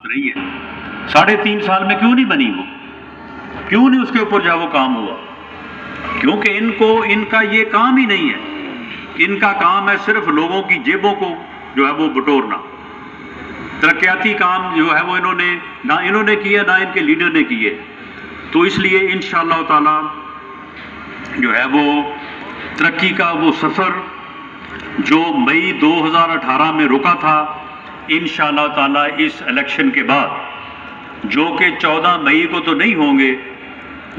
रही है। 3.5 साल में क्यों नहीं बनी वो, क्यों नहीं उसके ऊपर जो है वो काम हुआ? क्योंकि इनका ये काम ही नहीं है। इनका काम है सिर्फ लोगों की जेबों को जो है वो बटोरना। तरक्याती काम जो है वो इन्होंने किया, ना इनके लीडर ने किए। तो इसलिए इंशाअल्लाह ताला जो है वो तरक्की का वो सफ़र जो मई 2018 में रुका था, इंशाअल्लाह ताला इस इलेक्शन के बाद, जो कि 14 मई को तो नहीं होंगे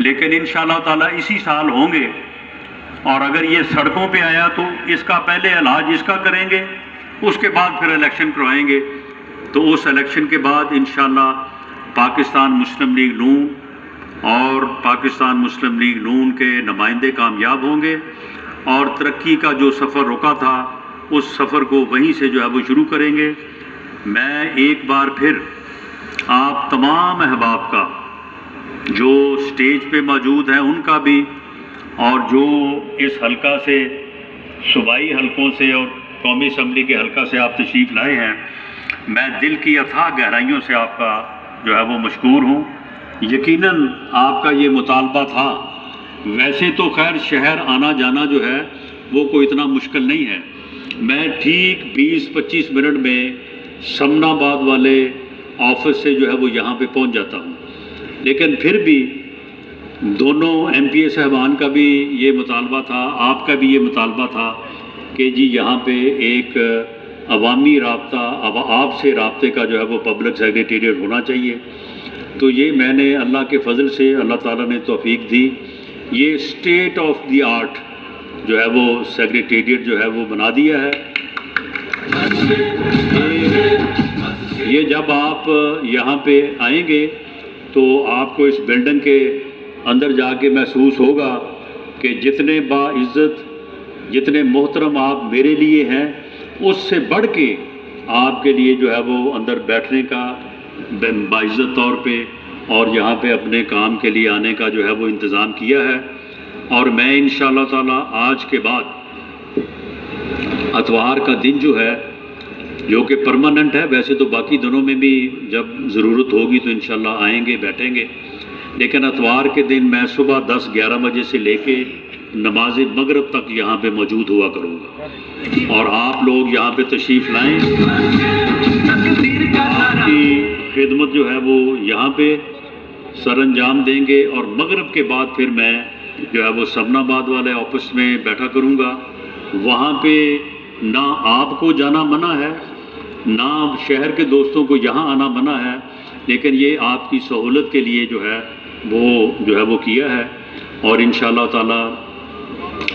लेकिन इंशाअल्लाह ताला इसी साल होंगे, और अगर ये सड़कों पे आया तो इसका पहले इलाज इसका करेंगे, उसके बाद फिर इलेक्शन करवाएंगे। तो उस इलेक्शन के बाद इंशाअल्लाह पाकिस्तान मुस्लिम लीग नून और पाकिस्तान मुस्लिम लीग नून के नुमाइंदे कामयाब होंगे, और तरक्की का जो सफ़र रुका था उस सफ़र को वहीं से जो है वो शुरू करेंगे। मैं एक बार फिर आप तमाम अहबाब का, जो स्टेज पे मौजूद हैं उनका भी, और जो इस हलका से, सूबाई हलकों से और कौमी असम्बली के हलका से आप तशरीफ़ लाए हैं, मैं दिल की अथाह गहराइयों से आपका जो है वो मशकूर हूँ। यकीनन आपका ये मुतालबा था। वैसे तो खैर शहर आना जाना जो है वो कोई इतना मुश्किल नहीं है। मैं ठीक 20-25 मिनट में समनाबाद वाले ऑफिस से जो है वो यहाँ पे पहुँच जाता हूँ। लेकिन फिर भी दोनों MPA साहबान का भी ये मुतालबा था, आपका भी ये मुतालबा था कि जी यहाँ पे एक अवामी राब्ता, आपसे राब्ते का जो है वो पब्लिक सेक्रेटेरिएट होना चाहिए। तो ये मैंने अल्लाह के फ़ज़ल से, अल्लाह ताला ने तौफीक दी, ये स्टेट ऑफ द आर्ट जो है वो सेक्रेटेरिएट जो है वो बना दिया है। ये जब आप यहाँ पे आएंगे तो आपको इस बिल्डिंग के अंदर जाके महसूस होगा कि जितने बाइज़्ज़त, जितने मोहतरम आप मेरे लिए हैं, उससे बढ़ के आपके लिए जो है वो अंदर बैठने का बाइज़्ज़त तौर पे और यहाँ पे अपने काम के लिए आने का जो है वो इंतज़ाम किया है। और मैं इंशाअल्लाह ताला आज के बाद अतवार का दिन जो है, जो कि परमानेंट है, वैसे तो बाकी दिनों में भी जब ज़रूरत होगी तो इंशाअल्लाह आएंगे, बैठेंगे, लेकिन अतवार के दिन मैं सुबह 10-11 बजे से लेके नमाज मगरिब तक यहाँ पे मौजूद हुआ करूँगा। और आप लोग यहाँ पे तशरीफ़ लाएँ, आपकी खिदमत जो है वो यहाँ पे सर अंजाम देंगे। और मगरिब के बाद फिर मैं जो है वो समनाबाद वाले ऑफिस में बैठा करूँगा। वहाँ पे ना आपको जाना मना है, ना शहर के दोस्तों को यहाँ आना मना है, लेकिन ये आपकी सहूलत के लिए जो है वो किया है। और इंशाअल्लाह ताला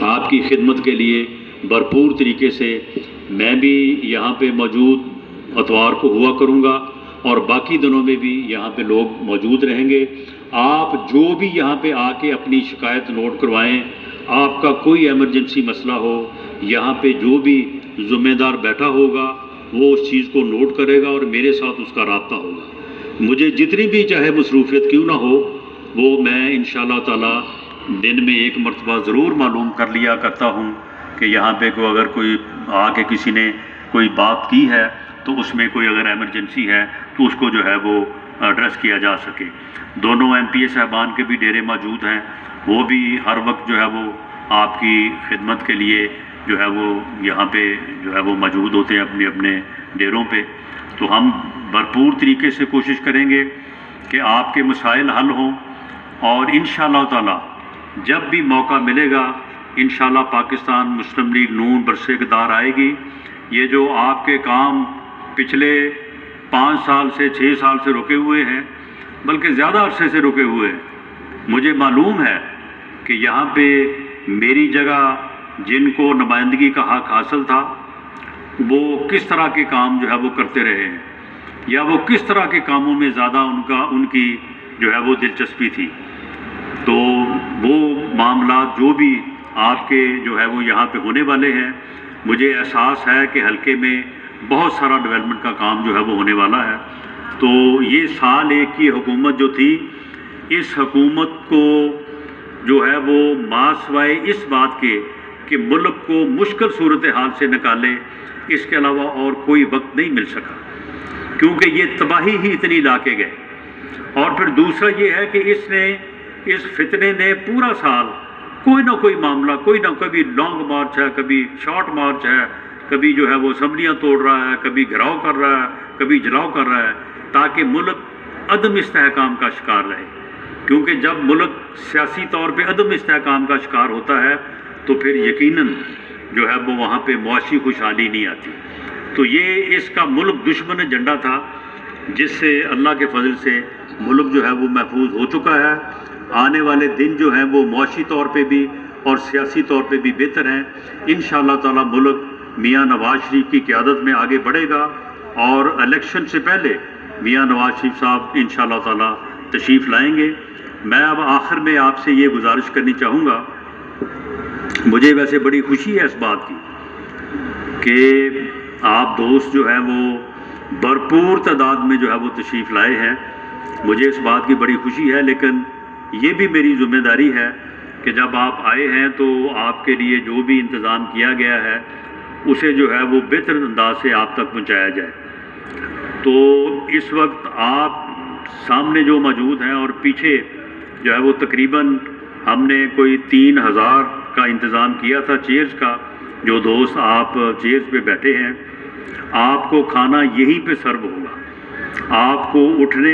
आपकी खिदमत के लिए भरपूर तरीके से मैं भी यहाँ पे मौजूद अतवार को हुआ करूँगा, और बाकी दिनों में भी यहाँ पे लोग मौजूद रहेंगे। आप जो भी यहाँ पे आके अपनी शिकायत नोट करवाएं, आपका कोई इमरजेंसी मसला हो, यहाँ पे जो भी ज़िम्मेदार बैठा होगा वो उस चीज़ को नोट करेगा और मेरे साथ उसका राब्ता होगा। मुझे जितनी भी चाहे मसरूफियत क्यों ना हो, वो मैं इंशाअल्लाह ताला दिन में एक मरतबा ज़रूर मालूम कर लिया करता हूँ कि यहाँ पे अगर कोई आके किसी ने कोई बात की है तो उसमें कोई अगर एमरजेंसी है तो उसको जो है वो एड्रेस किया जा सके। दोनों MPA साहबान के भी डेरे मौजूद हैं, वो भी हर वक्त जो है वो आपकी खिदमत के लिए जो है वो यहाँ पे जो है वो मौजूद होते हैं अपने अपने डेरों पे। तो हम भरपूर तरीके से कोशिश करेंगे कि आपके मसाइल हल हों, और इंशाअल्लाह ताला जब भी मौका मिलेगा इंशाअल्लाह पाकिस्तान मुस्लिम लीग नून बरसे-इक़्तिदार आएगी। ये जो आपके काम पिछले 5 साल से 6 साल से रुके हुए हैं, बल्कि ज़्यादा अरसे से रुके हुए हैं, मुझे मालूम है कि यहाँ पे मेरी जगह जिनको नुमाइंदगी का हक़ हासिल था, वो किस तरह के काम जो है वो करते रहे हैं, या वो किस तरह के कामों में ज़्यादा उनकी जो है वो दिलचस्पी थी। तो वो मामला जो भी आपके जो है वो यहाँ पे होने वाले हैं, मुझे एहसास है कि हल्के में बहुत सारा डेवलपमेंट का काम जो है वो होने वाला है। तो ये साल एक की हुकूमत जो थी, इस हुकूमत को जो है वो मासवाए इस बात के कि मुल्क को मुश्किल सूरत हाल से निकाले, इसके अलावा और कोई वक्त नहीं मिल सका। کیونکہ یہ تباہی ہی اتنی لا کے گئے۔ اور پھر دوسرا یہ ہے کہ اس فتنے نے پورا سال کوئی نہ کوئی معاملہ، کوئی نہ کبھی لانگ مارچ ہے، کبھی شارٹ مارچ ہے، کبھی جو ہے وہ اسمبلیاں توڑ رہا ہے، کبھی گھراؤ کر رہا ہے، کبھی جلاؤ کر رہا ہے، تاکہ ملک عدم استحکام کا شکار رہے۔ کیونکہ جب ملک سیاسی طور پہ عدم استحکام کا شکار ہوتا ہے تو پھر یقیناً جو ہے وہ وہاں پہ معاشی خوشحالی نہیں آتی۔ تو یہ اس کا ملک دشمن ایجنڈا تھا، جس سے اللہ کے فضل سے ملک جو ہے وہ محفوظ ہو چکا ہے۔ آنے والے دن جو ہیں وہ معاشی طور پہ بھی اور سیاسی طور پہ بھی بہتر ہیں۔ انشاءاللہ تعالی ملک میاں نواز شریف کی قیادت میں آگے بڑھے گا، اور الیکشن سے پہلے میاں نواز شریف صاحب انشاءاللہ تعالی تشریف لائیں گے۔ میں اب آخر میں آپ سے یہ گزارش کرنی چاہوں گا، مجھے ویسے بڑی خوشی ہے اس بات کی کہ آپ دوست جو ہیں وہ بھرپور تعداد میں جو ہے وہ تشریف لائے ہیں۔ مجھے اس بات کی بڑی خوشی ہے، لیکن یہ بھی میری ذمہ داری ہے کہ جب آپ آئے ہیں تو آپ کے لیے جو بھی انتظام کیا گیا ہے اسے جو ہے وہ بہتر انداز سے آپ تک پہنچایا جائے۔ تو اس وقت آپ سامنے جو موجود ہیں اور پیچھے جو ہے وہ تقریباً ہم نے کوئی 3000 کا انتظام کیا تھا چیئرز کا۔ جو دوست آپ چیئرز پہ بیٹھے ہیں، آپ کو کھانا یہیں پہ سرو ہوگا، آپ کو اٹھنے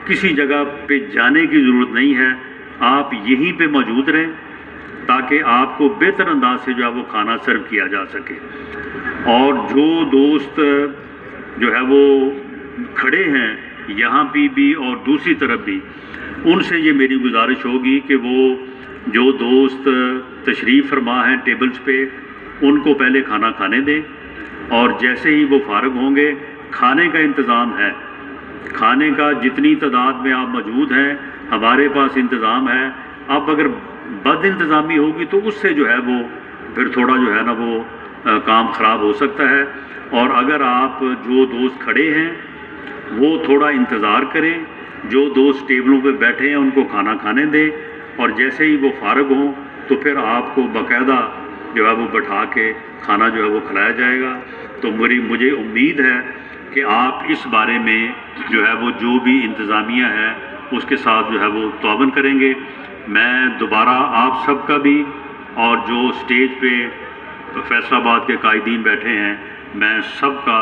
کسی جگہ پہ جانے کی ضرورت نہیں ہے، آپ یہیں پہ موجود رہیں تاکہ آپ کو بہتر انداز سے جو ہے وہ کھانا سرو کیا جا سکے۔ اور جو دوست جو ہے وہ کھڑے ہیں یہاں بھی اور دوسری طرف بھی، ان سے یہ میری گزارش ہوگی کہ وہ جو دوست تشریف فرما ہیں ٹیبلز پہ، ان کو پہلے کھانا کھانے دیں، اور جیسے ہی وہ فارغ ہوں گے کھانے کا انتظام ہے، کھانے کا جتنی تعداد میں آپ موجود ہیں ہمارے پاس انتظام ہے۔ اب اگر بد انتظامی ہوگی تو اس سے جو ہے وہ پھر تھوڑا جو ہے نا وہ کام خراب ہو سکتا ہے۔ اور اگر آپ جو دوست کھڑے ہیں وہ تھوڑا انتظار کریں، جو دوست ٹیبلوں پہ بیٹھے ہیں ان کو کھانا کھانے دیں، اور جیسے ہی وہ فارغ ہوں تو پھر آپ کو باقاعدہ جو ہے وہ بٹھا کے کھانا جو ہے وہ کھلایا جائے گا۔ تو مجھے امید ہے کہ آپ اس بارے میں جو ہے وہ جو بھی انتظامیہ ہے اس کے ساتھ جو ہے وہ تعاون کریں گے۔ میں دوبارہ آپ سب کا بھی، اور جو اسٹیج پہ فیصل آباد کے قائدین بیٹھے ہیں، میں سب کا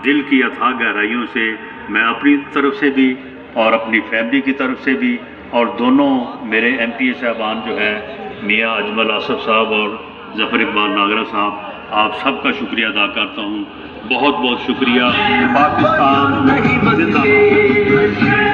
دل کی اتھاہ گہرائیوں سے میں اپنی طرف سے بھی اور اپنی فیملی کی طرف سے بھی، اور دونوں میرے ایم پی اے صاحبان جو ہیں میاں اجمل آصف صاحب اور ظفر اقبال ناگرہ صاحب، آپ سب کا شکریہ ادا کرتا ہوں۔ بہت بہت شکریہ۔ پاکستان زندہ باد۔